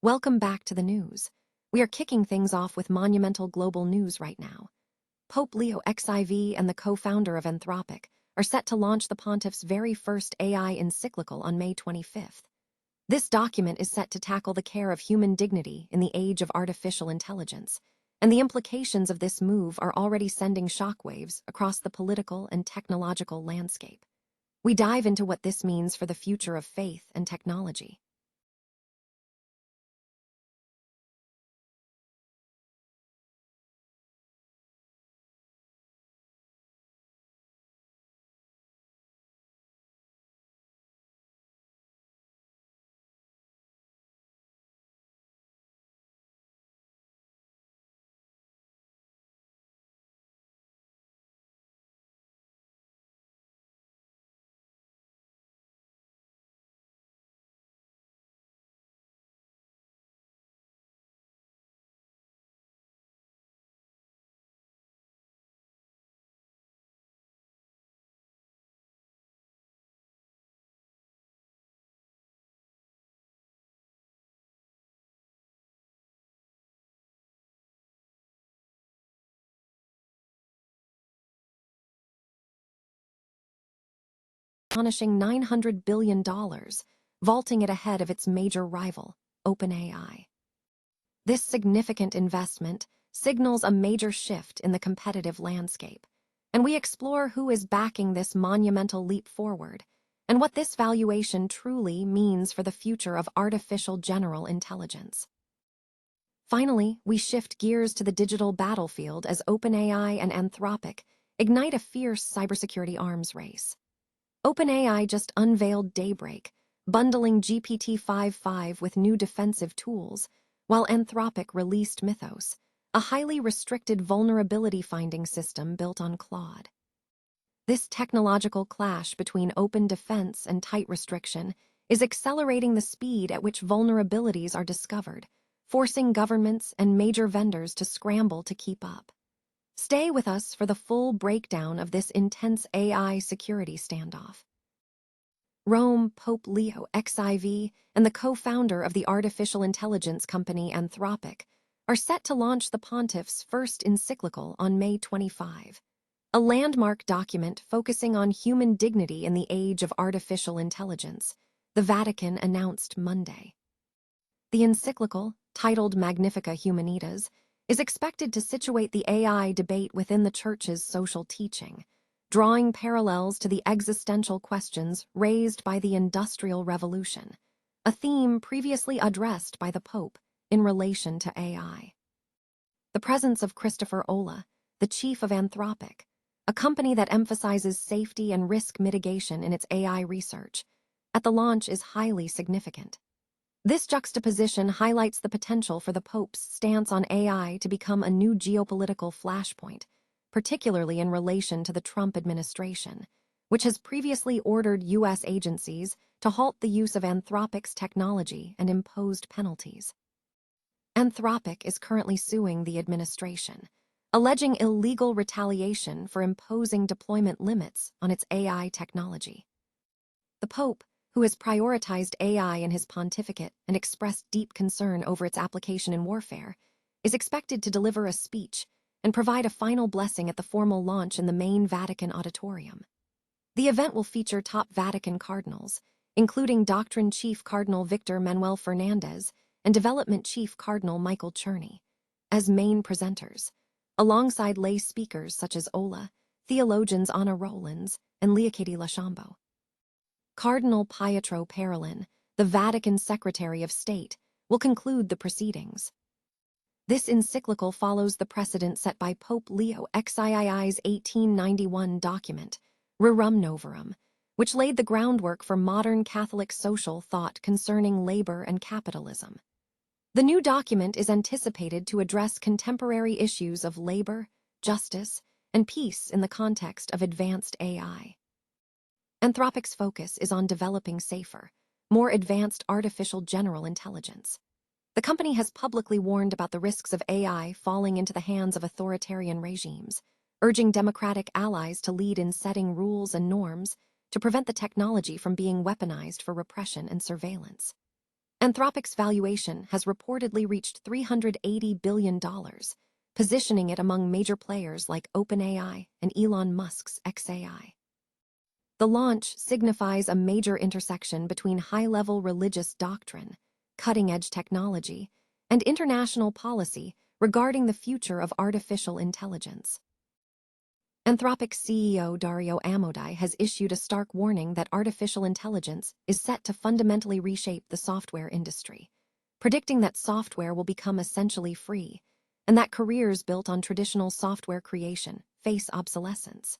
Welcome back to the news. We are kicking things off with monumental global news right now. Pope Leo XIV and the co-founder of Anthropic are set to launch the pontiff's very first AI encyclical on May 25th. This document is set to tackle the care of human dignity in the age of artificial intelligence, and the implications of this move are already sending shockwaves across the political and technological landscape. We dive into what this means for the future of faith and technology. Astonishing $900 billion, vaulting it ahead of its major rival, OpenAI. This significant investment signals a major shift in the competitive landscape, and we explore who is backing this monumental leap forward and what this valuation truly means for the future of artificial general intelligence. Finally, we shift gears to the digital battlefield as OpenAI and Anthropic ignite a fierce cybersecurity arms race. OpenAI just unveiled Daybreak, bundling GPT-5.5 with new defensive tools, while Anthropic released Mythos, a highly restricted vulnerability finding system built on Claude. This technological clash between open defense and tight restriction is accelerating the speed at which vulnerabilities are discovered, forcing governments and major vendors to scramble to keep up. Stay with us for the full breakdown of this intense AI security standoff. Rome, Pope Leo XIV, and the co-founder of the artificial intelligence company Anthropic are set to launch the pontiff's first encyclical on May 25, a landmark document focusing on human dignity in the age of artificial intelligence, the Vatican announced Monday. The encyclical, titled Magnifica Humanitas, is expected to situate the AI debate within the Church's social teaching, drawing parallels to the existential questions raised by the Industrial Revolution, a theme previously addressed by the Pope in relation to AI. The presence of Christopher Olah, the chief of Anthropic, a company that emphasizes safety and risk mitigation in its AI research, at the launch is highly significant. This juxtaposition highlights the potential for the Pope's stance on AI to become a new geopolitical flashpoint, particularly in relation to the Trump administration, which has previously ordered U.S. agencies to halt the use of Anthropic's technology and imposed penalties. Anthropic is currently suing the administration, alleging illegal retaliation for imposing deployment limits on its AI technology. The Pope, who has prioritized AI in his pontificate and expressed deep concern over its application in warfare, is expected to deliver a speech and provide a final blessing at the formal launch in the main Vatican auditorium. The event will feature top Vatican cardinals, including Doctrine Chief Cardinal Victor Manuel Fernandez and Development Chief Cardinal Michael Czerny, as main presenters, alongside lay speakers such as Olah, theologians Anna Rollins, and Leocadi Lachambeau. Cardinal Pietro Parolin, the Vatican Secretary of State, will conclude the proceedings. This encyclical follows the precedent set by Pope Leo XIV's 1891 document, Rerum Novarum, which laid the groundwork for modern Catholic social thought concerning labor and capitalism. The new document is anticipated to address contemporary issues of labor, justice, and peace in the context of advanced AI. Anthropic's focus is on developing safer, more advanced artificial general intelligence. The company has publicly warned about the risks of AI falling into the hands of authoritarian regimes, urging democratic allies to lead in setting rules and norms to prevent the technology from being weaponized for repression and surveillance. Anthropic's valuation has reportedly reached $380 billion, positioning it among major players like OpenAI and Elon Musk's xAI. The launch signifies a major intersection between high-level religious doctrine, cutting-edge technology, and international policy regarding the future of artificial intelligence. Anthropic's CEO Dario Amodei has issued a stark warning that artificial intelligence is set to fundamentally reshape the software industry, predicting that software will become essentially free, and that careers built on traditional software creation face obsolescence.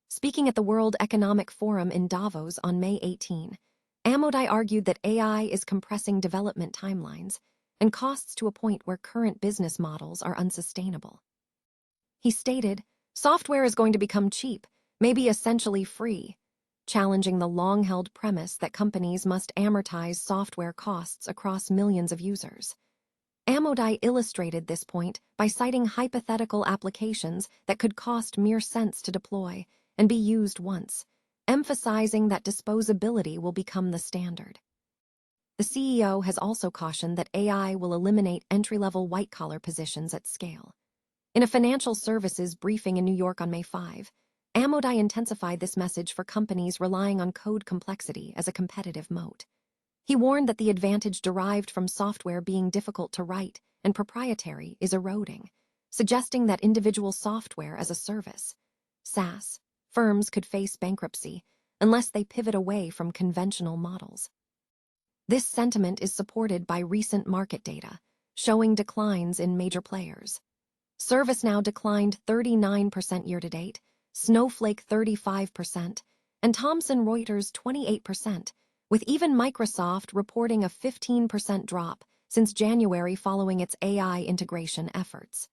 Speaking at the World Economic Forum in Davos on May 18, Amodei argued that AI is compressing development timelines and costs to a point where current business models are unsustainable. He stated, "Software is going to become cheap, maybe essentially free," challenging the long-held premise that companies must amortize software costs across millions of users. Amodei illustrated this point by citing hypothetical applications that could cost mere cents to deploy and be used once, emphasizing that disposability will become the standard. The CEO has also cautioned that AI will eliminate entry-level white-collar positions at scale. In a financial services briefing in New York on May 5, Amodei intensified this message for companies relying on code complexity as a competitive moat. He warned that the advantage derived from software being difficult to write and proprietary is eroding, suggesting that individual software as a service, SaaS, firms could face bankruptcy unless they pivot away from conventional models. This sentiment is supported by recent market data, showing declines in major players. ServiceNow declined 39% year-to-date, Snowflake 35%, and Thomson Reuters 28%, with even Microsoft reporting a 15% drop since January following its AI integration efforts.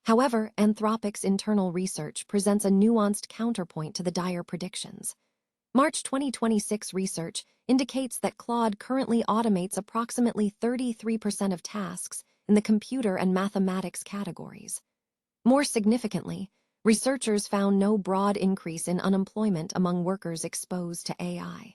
However, Anthropic's internal research presents a nuanced counterpoint to the dire predictions. March 2026 research indicates that Claude currently automates approximately 33% of tasks in the computer and mathematics categories. More significantly, researchers found no broad increase in unemployment among workers exposed to AI.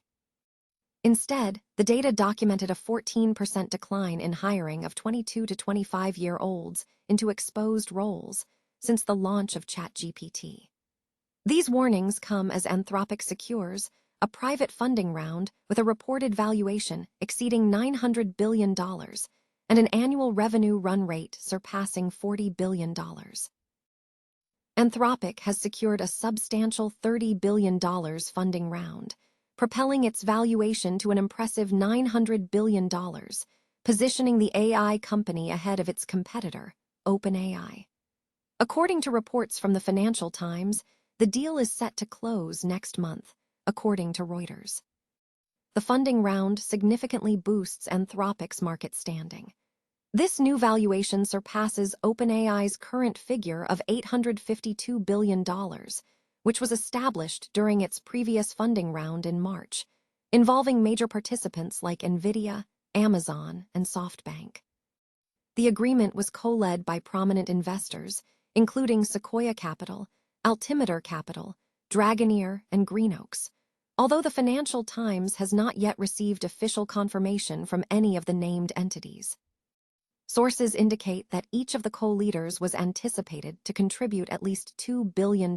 Instead, the data documented a 14% decline in hiring of 22 to 25-year-olds into exposed roles since the launch of ChatGPT. These warnings come as Anthropic secures a private funding round with a reported valuation exceeding $900 billion and an annual revenue run rate surpassing $40 billion. Anthropic has secured a substantial $30 billion funding round, propelling its valuation to an impressive $900 billion, positioning the AI company ahead of its competitor, OpenAI. According to reports from the Financial Times, the deal is set to close next month, according to Reuters. The funding round significantly boosts Anthropic's market standing. This new valuation surpasses OpenAI's current figure of $852 billion, which was established during its previous funding round in March, involving major participants like NVIDIA, Amazon, and SoftBank. The agreement was co-led by prominent investors, including Sequoia Capital, Altimeter Capital, Dragoneer, and Greenoaks, although the Financial Times has not yet received official confirmation from any of the named entities. Sources indicate that each of the co-leaders was anticipated to contribute at least $2 billion,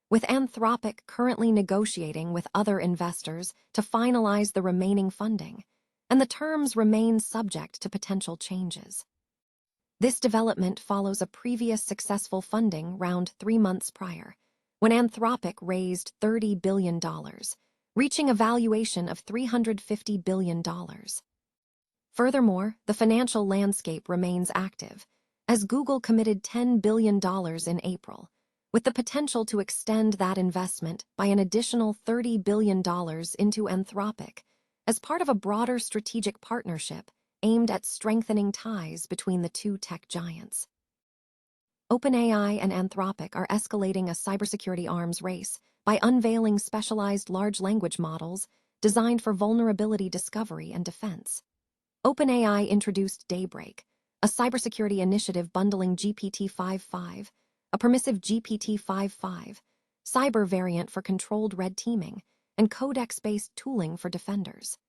with Anthropic currently negotiating with other investors to finalize the remaining funding, and the terms remain subject to potential changes. This development follows a previous successful funding round 3 months prior, when Anthropic raised $30 billion, reaching a valuation of $350 billion. Furthermore, the financial landscape remains active, as Google committed $10 billion in April, with the potential to extend that investment by an additional $30 billion into Anthropic, as part of a broader strategic partnership aimed at strengthening ties between the two tech giants. OpenAI and Anthropic are escalating a cybersecurity arms race by unveiling specialized large language models designed for vulnerability discovery and defense. OpenAI introduced Daybreak, a cybersecurity initiative bundling GPT-5.5, a permissive GPT-5.5, cyber variant for controlled red teaming, and codex-based tooling for defenders.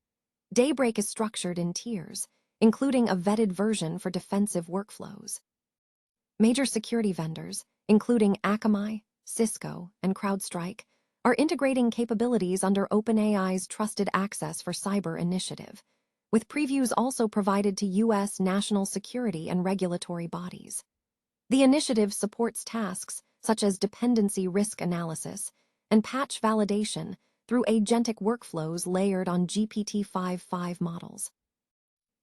Daybreak is structured in tiers, including a vetted version for defensive workflows. Major security vendors, including Akamai, Cisco, and CrowdStrike, are integrating capabilities under OpenAI's Trusted Access for Cyber initiative, with previews also provided to U.S. national security and regulatory bodies. The initiative supports tasks such as dependency risk analysis and patch validation through agentic workflows layered on GPT-5.5 models.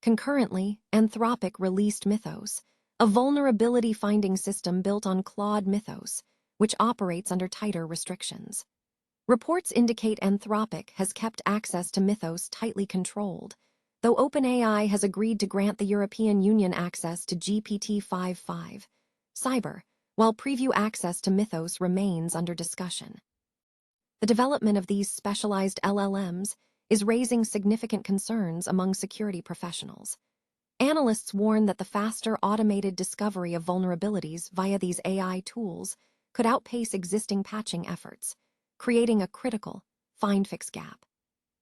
Concurrently, Anthropic released Mythos, a vulnerability-finding system built on Claude Mythos, which operates under tighter restrictions. Reports indicate Anthropic has kept access to Mythos tightly controlled, though OpenAI has agreed to grant the European Union access to GPT-5.5 Cyber, while preview access to Mythos remains under discussion. The development of these specialized LLMs is raising significant concerns among security professionals. Analysts warn that the faster automated discovery of vulnerabilities via these AI tools could outpace existing patching efforts, creating a critical find-fix gap.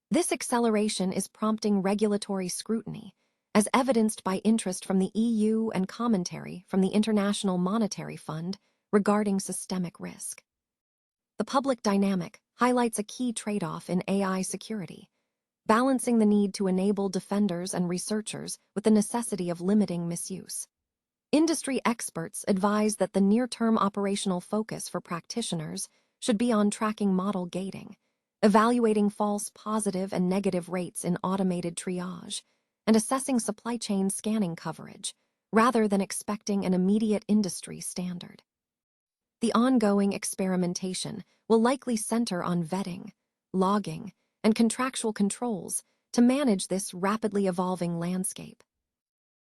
This acceleration is prompting regulatory scrutiny, as evidenced by interest from the EU and commentary from the International Monetary Fund regarding systemic risk. The public dynamic highlights a key trade-off in AI security, balancing the need to enable defenders and researchers with the necessity of limiting misuse. Industry experts advise that the near-term operational focus for practitioners should be on tracking model gating, evaluating false positive and negative rates in automated triage, and assessing supply chain scanning coverage, rather than expecting an immediate industry standard. The ongoing experimentation will likely center on vetting, logging, and contractual controls to manage this rapidly evolving landscape.